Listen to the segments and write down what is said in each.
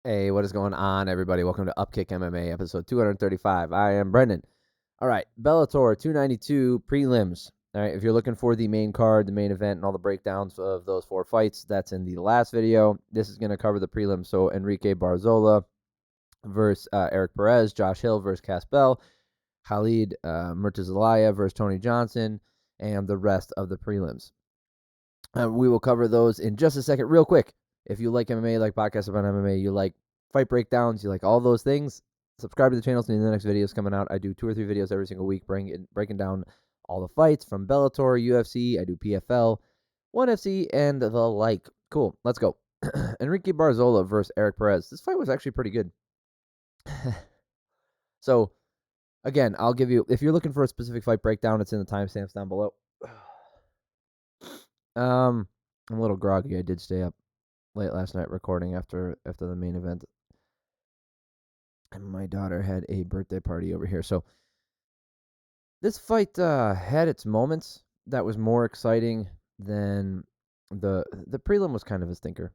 Hey, what is going on, everybody? Welcome to Upkick MMA, episode 235. I am Brendan. All right, Bellator 292 prelims. All right, if you're looking for the main card, the main event, and all the breakdowns of those four fights, that's in the last video. This is going to cover the prelims. So Enrique Barzola versus Erik Perez, Josh Hill versus Caspel, Khalid Murtazaliev versus Tony Johnson, and the rest of the prelims. We will cover those in just a second. Real quick, if you like MMA, like podcasts about MMA, you like fight breakdowns, you like all those things, subscribe to the channel so the next videos coming out. I do 2 or 3 videos every single week breaking down all the fights from Bellator, UFC, I do PFL, 1FC, and the like. Cool, let's go. Enrique Barzola versus Erik Perez. This fight was actually pretty good. So, again, I'll give you, if you're looking for a specific fight breakdown, it's in the timestamps down below. I'm a little groggy. I did stay up late last night recording after the main event. And my daughter had a birthday party over here. So this fight had its moments that was more exciting than the prelim was kind of a stinker.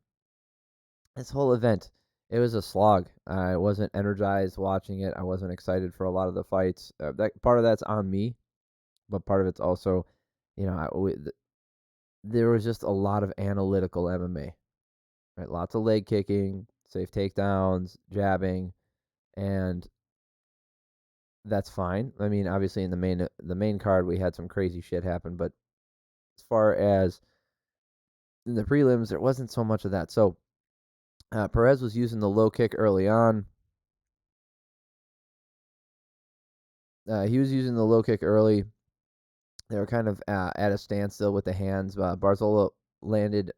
This whole event, it was a slog. I wasn't energized watching it. I wasn't excited for a lot of the fights. That part of that's on me, but part of it's also, there was just a lot of analytical MMA. Right, lots of leg kicking, safe takedowns, jabbing, and that's fine. I mean, obviously in the main card we had some crazy shit happen, but as far as in the prelims, there wasn't so much of that. So Perez was using the low kick early on. He was using the low kick early. They were kind of at a standstill with the hands. Barzola landed.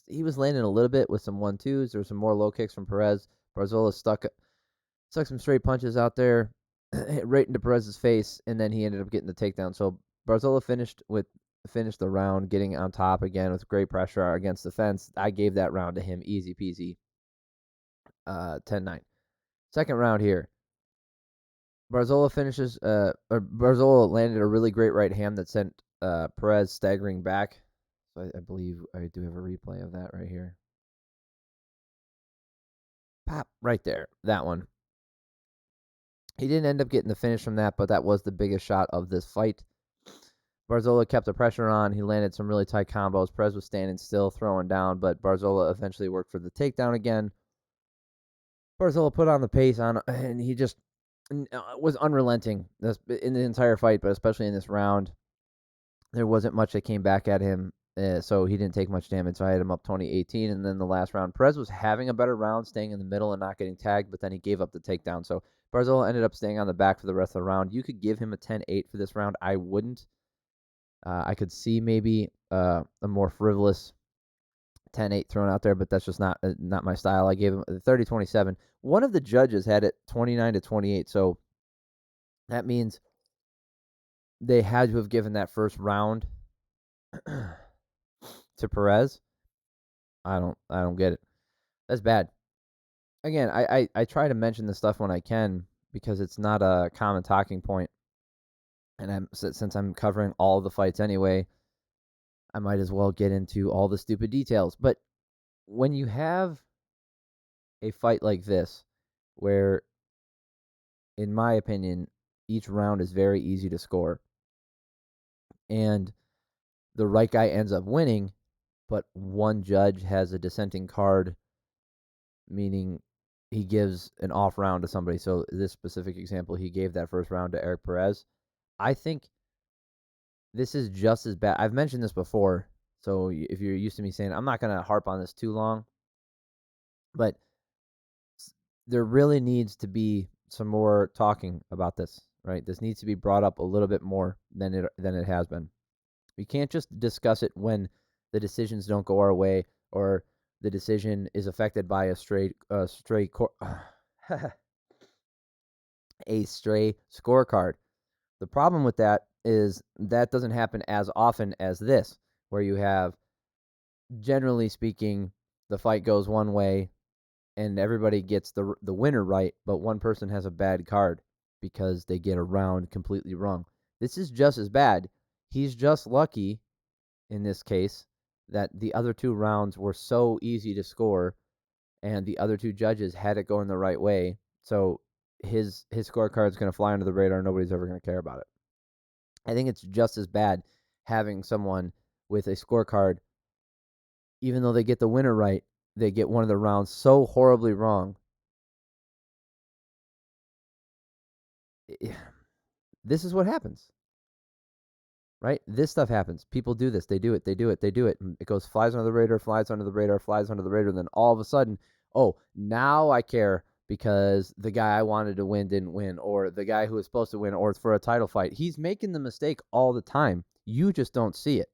He was landing a little bit with some 1-2s. There were some more low kicks from Perez. Barzola stuck some straight punches out there, right into Perez's face, and then he ended up getting the takedown. So Barzola finished the round getting on top again with great pressure against the fence. I gave that round to him, easy peasy. 10-9. Second round here. Barzola Barzola landed a really great right hand that sent Perez staggering back. So I believe I do have a replay of that right here. Pop, right there. That one. He didn't end up getting the finish from that, but that was the biggest shot of this fight. Barzola kept the pressure on. He landed some really tight combos. Perez was standing still, throwing down, but Barzola eventually worked for the takedown again. Barzola put on the pace and he just was unrelenting in the entire fight, but especially in this round. There wasn't much that came back at him, so he didn't take much damage. So I had him up 20-18, and then the last round, Perez was having a better round, staying in the middle and not getting tagged, but then he gave up the takedown. So Barzola ended up staying on the back for the rest of the round. You could give him a 10-8 for this round. I wouldn't. I could see maybe a more frivolous 10-8 thrown out there, but that's just not my style. I gave him 30-27. One of the judges had it 29-28, so that means they had to have given that first round to Perez. I don't get it. That's bad. Again, I try to mention this stuff when I can because it's not a common talking point, and since I'm covering all the fights anyway, I might as well get into all the stupid details. But when you have a fight like this, where, in my opinion, each round is very easy to score, and the right guy ends up winning, but one judge has a dissenting card, meaning he gives an off round to somebody. So this specific example, he gave that first round to Erik Perez. I think this is just as bad. I've mentioned this before, so if you're used to me saying, I'm not going to harp on this too long, but there really needs to be some more talking about this, right? This needs to be brought up a little bit more than it has been. We can't just discuss it when the decisions don't go our way or the decision is affected by a stray scorecard. The problem with that is that doesn't happen as often as this, where you have, generally speaking, the fight goes one way and everybody gets the winner right, but one person has a bad card because they get a round completely wrong. This is just as bad. He's just lucky in this case that the other two rounds were so easy to score and the other two judges had it going the right way. So his scorecard is going to fly under the radar. Nobody's ever going to care about it. I think it's just as bad having someone with a scorecard, even though they get the winner right, they get one of the rounds so horribly wrong. This is what happens, right? This stuff happens. People do this. They do it. It goes flies under the radar, flies under the radar, flies under the radar. And then all of a sudden, oh, now I care because the guy I wanted to win didn't win, or the guy who was supposed to win, or it's for a title fight. He's making the mistake all the time. You just don't see it.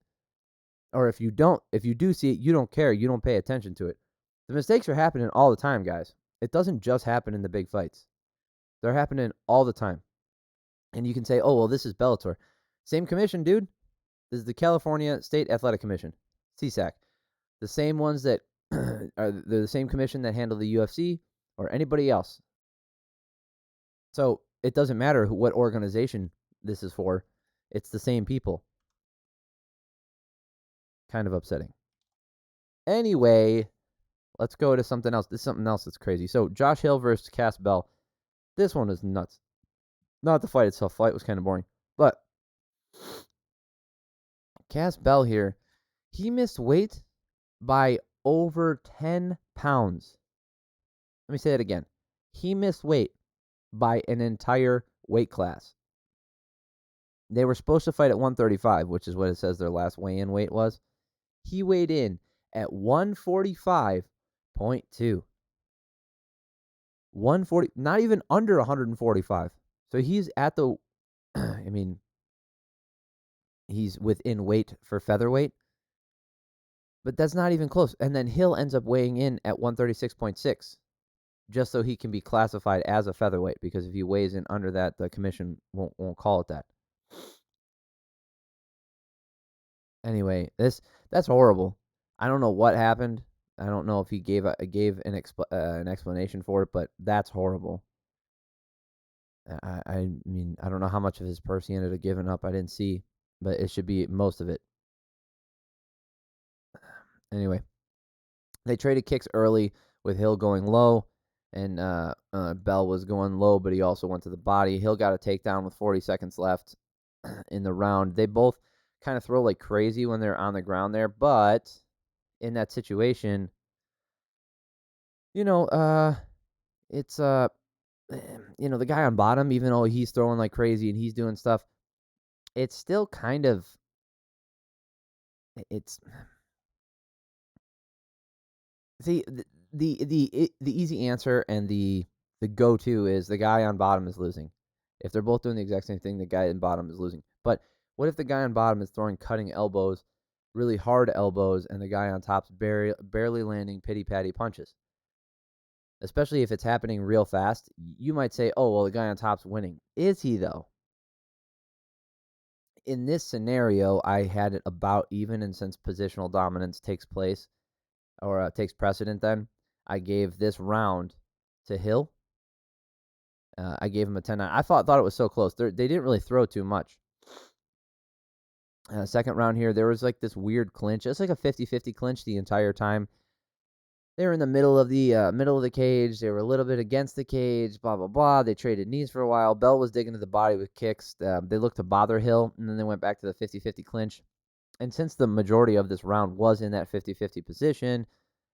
Or if you do see it, you don't care. You don't pay attention to it. The mistakes are happening all the time, guys. It doesn't just happen in the big fights. They're happening all the time. And you can say, oh, well, this is Bellator. Same commission, dude. This is the California State Athletic Commission, CSAC. The same ones that are the same commission that handle the UFC or anybody else. So it doesn't matter what organization this is for. It's the same people. Kind of upsetting. Anyway, let's go to something else. This is something else that's crazy. So Josh Hill versus Cass Bell. This one is nuts. Not the fight itself. Fight was kind of boring. But Cass Bell here, he missed weight by over 10 pounds. Let me say that again. He missed weight by an entire weight class. They were supposed to fight at 135, which is what it says their last weigh-in weight was. He weighed in at 145.2. 140, not even under 145. So he's at the, I mean, he's within weight for featherweight, but that's not even close. And then Hill ends up weighing in at 136.6, just so he can be classified as a featherweight, because if he weighs in under that, the commission won't call it that. Anyway, that's horrible. I don't know what happened. I don't know if he gave an explanation for it, but that's horrible. I mean, I don't know how much of his purse he ended up giving up. I didn't see, but it should be most of it. Anyway, they traded kicks early with Hill going low, and Bell was going low, but he also went to the body. Hill got a takedown with 40 seconds left in the round. They both kind of throw like crazy when they're on the ground there, but in that situation, it's the guy on bottom, even though he's throwing like crazy and he's doing stuff, it's still kind of see the easy answer and the go-to is the guy on bottom is losing. If they're both doing the exact same thing, the guy on bottom is losing. But what if the guy on bottom is throwing cutting elbows, really hard elbows, and the guy on top's barely landing pity-patty punches? Especially if it's happening real fast, you might say, oh, well, the guy on top's winning. Is he, though? In this scenario, I had it about even, and since positional dominance takes place, or takes precedent then, I gave this round to Hill. I gave him a 10-9. I thought it was so close. They didn't really throw too much. Second round here, there was like this weird clinch. It's like a 50-50 clinch the entire time. They were in the middle of the cage. They were a little bit against the cage, blah, blah, blah. They traded knees for a while. Bell was digging to the body with kicks. They looked to bother Hill, and then they went back to the 50-50 clinch. And since the majority of this round was in that 50-50 position,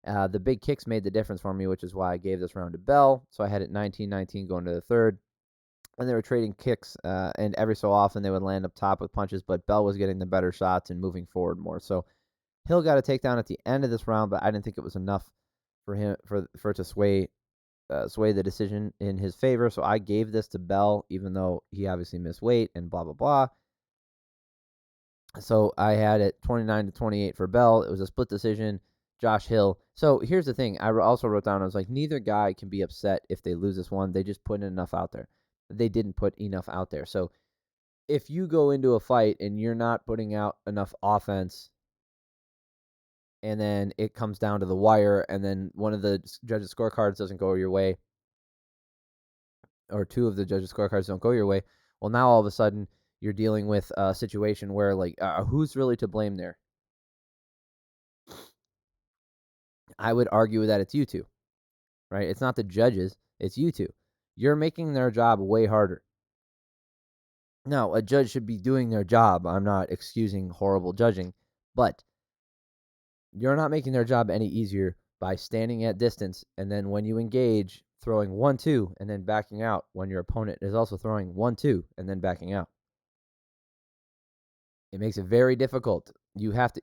the big kicks made the difference for me, which is why I gave this round to Bell. So I had it 19-19 going to the third. And they were trading kicks, and every so often they would land up top with punches, but Bell was getting the better shots and moving forward more. So Hill got a takedown at the end of this round, but I didn't think it was enough for him for it to sway the decision in his favor. So I gave this to Bell, even though he obviously missed weight and blah, blah, blah. So I had it 29-28 for Bell. It was a split decision. Josh Hill. So here's the thing. I also wrote down, I was like, neither guy can be upset if they lose this one. They just put enough out there. They didn't put enough out there. So if you go into a fight and you're not putting out enough offense, and then it comes down to the wire, and then one of the judges' scorecards doesn't go your way, or two of the judges' scorecards don't go your way, well, now all of a sudden you're dealing with a situation where, like, who's really to blame there? I would argue that it's you two. right? It's not the judges, it's you two. You're making their job way harder. Now, a judge should be doing their job. I'm not excusing horrible judging, but you're not making their job any easier by standing at distance and then when you engage, throwing 1-2 and then backing out when your opponent is also throwing 1-2 and then backing out. It makes it very difficult. You have to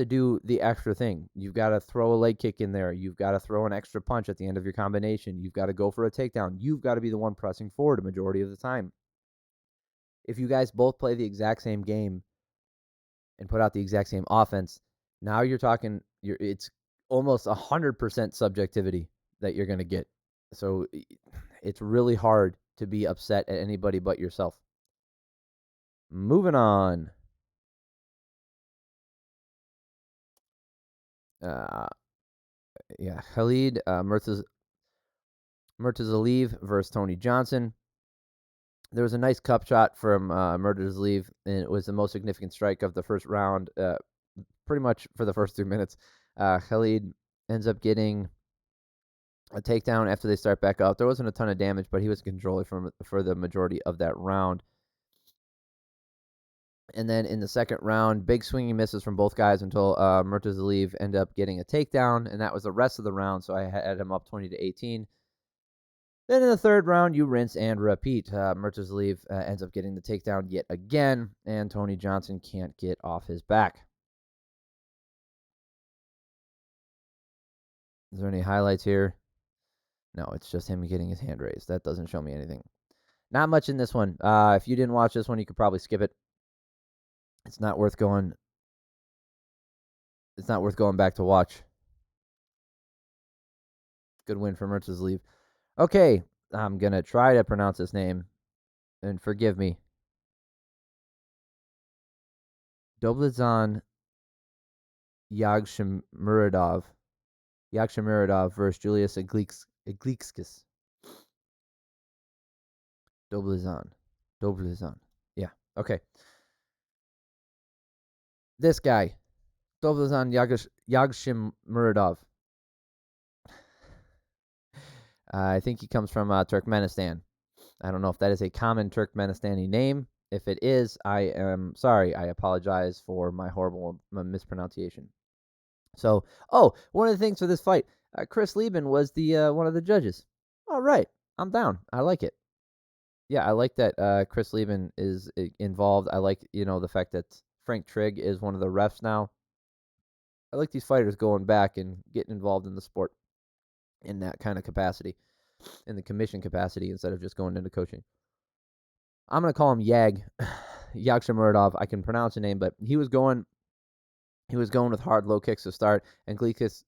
do the extra thing. You've got to throw a leg kick in there. You've got to throw an extra punch at the end of your combination. You've got to go for a takedown. You've got to be the one pressing forward a majority of the time. If you guys both play the exact same game and put out the exact same offense, now you're talking. It's almost 100% subjectivity that you're going to get. So it's really hard to be upset at anybody but yourself. Moving on. Khalid Murtazaliev versus Tony Johnson. There was a nice cup shot from Murtazaliev, and it was the most significant strike of the first round, pretty much for the first 2 minutes. Khalid ends up getting a takedown after they start back up. There wasn't a ton of damage, but he was controlling for the majority of that round. And then in the second round, big swinging misses from both guys until Murtazaliev ended up getting a takedown, and that was the rest of the round. So I had him up 20-18. Then in the third round, you rinse and repeat. Murtazaliev ends up getting the takedown yet again, and Tony Johnson can't get off his back. Is there any highlights here? No, it's just him getting his hand raised. That doesn't show me anything. Not much in this one. If you didn't watch this one, you could probably skip it. It's not worth going. It's not worth going back to watch. Good win for Murtazaliev. Okay, I'm gonna try to pronounce his name, and forgive me. Dovletdzhan Yagshimuradov versus Julius Anglickas. Dovletdzhan. Yeah. Okay. This guy, Dovletdzhan Yagshimuradov. I think he comes from Turkmenistan. I don't know if that is a common Turkmenistani name. If it is, I am sorry. I apologize for my horrible mispronunciation. So, one of the things for this fight, Chris Lieben was the one of the judges. All right, I'm down. I like it. Yeah, I like that Chris Lieben is involved. I like, the fact that Frank Trigg is one of the refs now. I like these fighters going back and getting involved in the sport in that kind of capacity, in the commission capacity, instead of just going into coaching. I'm going to call him Yagshimuradov. I can pronounce the name, but he was going with hard low kicks to start. Anglickas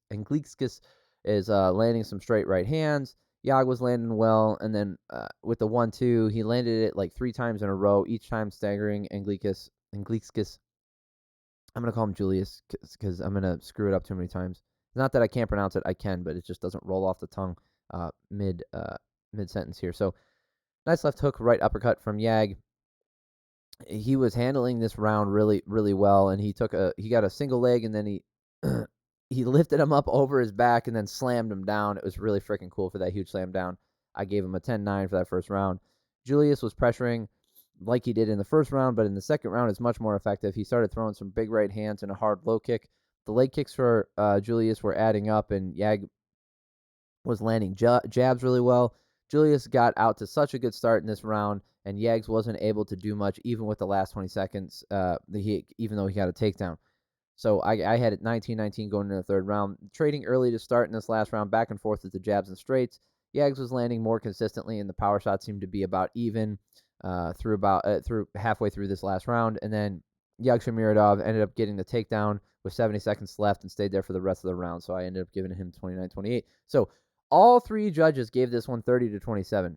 is landing some straight right hands. Yag was landing well, and then with the 1-2, he landed it like 3 times in a row, each time staggering Anglickas. I'm going to call him Julius because I'm going to screw it up too many times. Not that I can't pronounce it, I can, but it just doesn't roll off the tongue mid sentence here. So nice left hook, right uppercut from Yag. He was handling this round really, really well, and he got a single leg, and then he lifted him up over his back and then slammed him down. It was really freaking cool for that huge slam down. I gave him a 10-9 for that first round. Julius was pressuring like he did in the first round, but in the second round it's much more effective. He started throwing some big right hands and a hard low kick. The leg kicks for Julius were adding up, and Yag was landing jabs really well. Julius got out to such a good start in this round, and Yags wasn't able to do much even with the last 20 seconds, even though he got a takedown. So I had it 19-19 going into the third round. Trading early to start in this last round, back and forth with the jabs and straights. Yags was landing more consistently, and the power shots seemed to be about even through halfway through this last round. And then Yagshimuradov ended up getting the takedown with 70 seconds left and stayed there for the rest of the round. So I ended up giving him 29-28. So all 3 judges gave this one 30-27.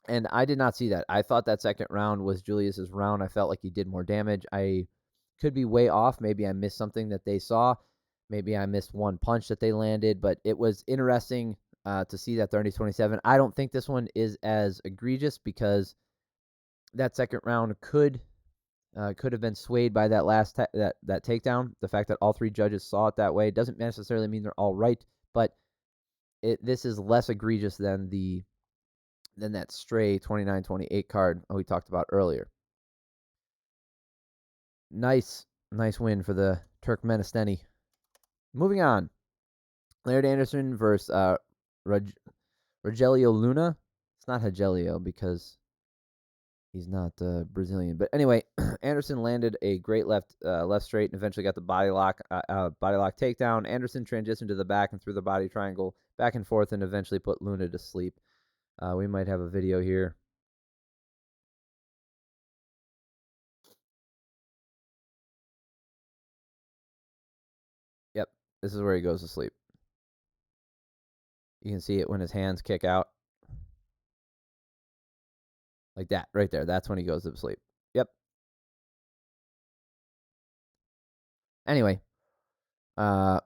And I did not see that. I thought that second round was Julius's round. I felt like he did more damage. I could be way off. Maybe I missed something that they saw. Maybe I missed one punch that they landed. But it was interesting to see that 30-27. I don't think this one is as egregious because that second round could have been swayed by that last that takedown. The fact that all 3 judges saw it that way doesn't necessarily mean they're all right, but this is less egregious than that stray 29-28 card we talked about earlier. Nice win for the Turkmenistani. Moving on, Laird Anderson versus Rogelio Luna. It's not Rogelio because he's not Brazilian. But anyway, Anderson landed a great left straight and eventually got the body lock takedown. Anderson transitioned to the back and threw the body triangle back and forth and eventually put Luna to sleep. We might have a video here. Yep, this is where he goes to sleep. You can see it when his hands kick out. Like that, right there. That's when he goes to sleep. Yep. Anyway, yeah,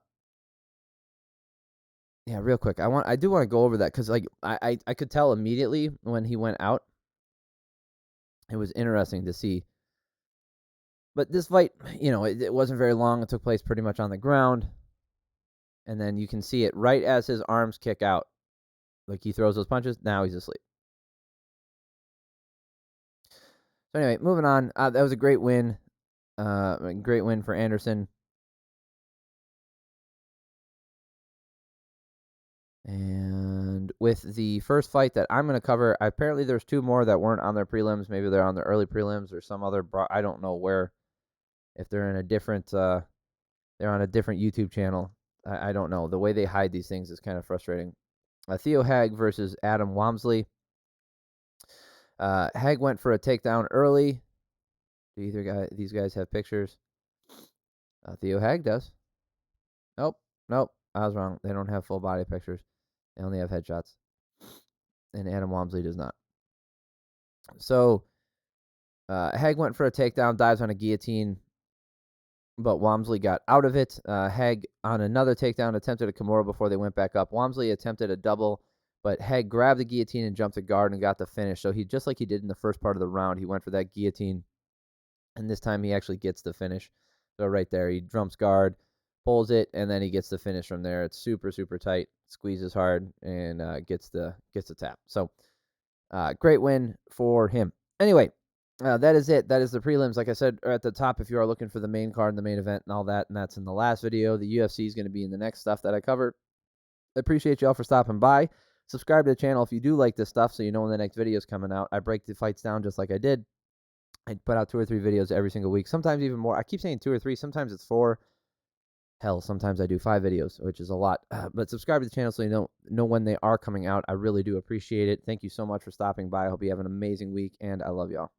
real quick. I do want to go over that because like I could tell immediately when he went out. It was interesting to see. But this fight, it wasn't very long. It took place pretty much on the ground. And then you can see it right as his arms kick out. Like he throws those punches. Now he's asleep. So anyway, moving on. That was a great win. Great win for Anderson. And with the first fight that I'm going to cover, apparently there's two more that weren't on their prelims. Maybe they're on their early prelims or some other. I don't know where. If they're in a different, they're on a different YouTube channel. I don't know. The way they hide these things is kind of frustrating. Theo Haig versus Adam Wamsley. Haig went for a takedown early. Do these guys have pictures? Theo Haig does. Nope. I was wrong. They don't have full body pictures. They only have headshots. And Adam Wamsley does not. So, Haig went for a takedown, dives on a guillotine, but Wamsley got out of it. Haig on another takedown attempted a Kimura before they went back up. Wamsley attempted a double, but Haig grabbed the guillotine and jumped to guard and got the finish. So he, just like he did in the first part of the round, he went for that guillotine, and this time he actually gets the finish. So right there, he jumps guard, pulls it, and then he gets the finish from there. It's super, super tight, squeezes hard, and gets the tap. So great win for him. Anyway, that is it. That is the prelims. Like I said at the top, if you are looking for the main card and the main event and all that, and that's in the last video. The UFC is going to be in the next stuff that I cover. I appreciate y'all for stopping by. Subscribe to the channel if you do like this stuff so you know when the next video is coming out. I break the fights down just like I did. I put out 2 or 3 videos every single week, sometimes even more. I keep saying 2 or 3. Sometimes it's 4. Hell, sometimes I do 5 videos, which is a lot. But subscribe to the channel so you know when they are coming out. I really do appreciate it. Thank you so much for stopping by. I hope you have an amazing week, and I love y'all.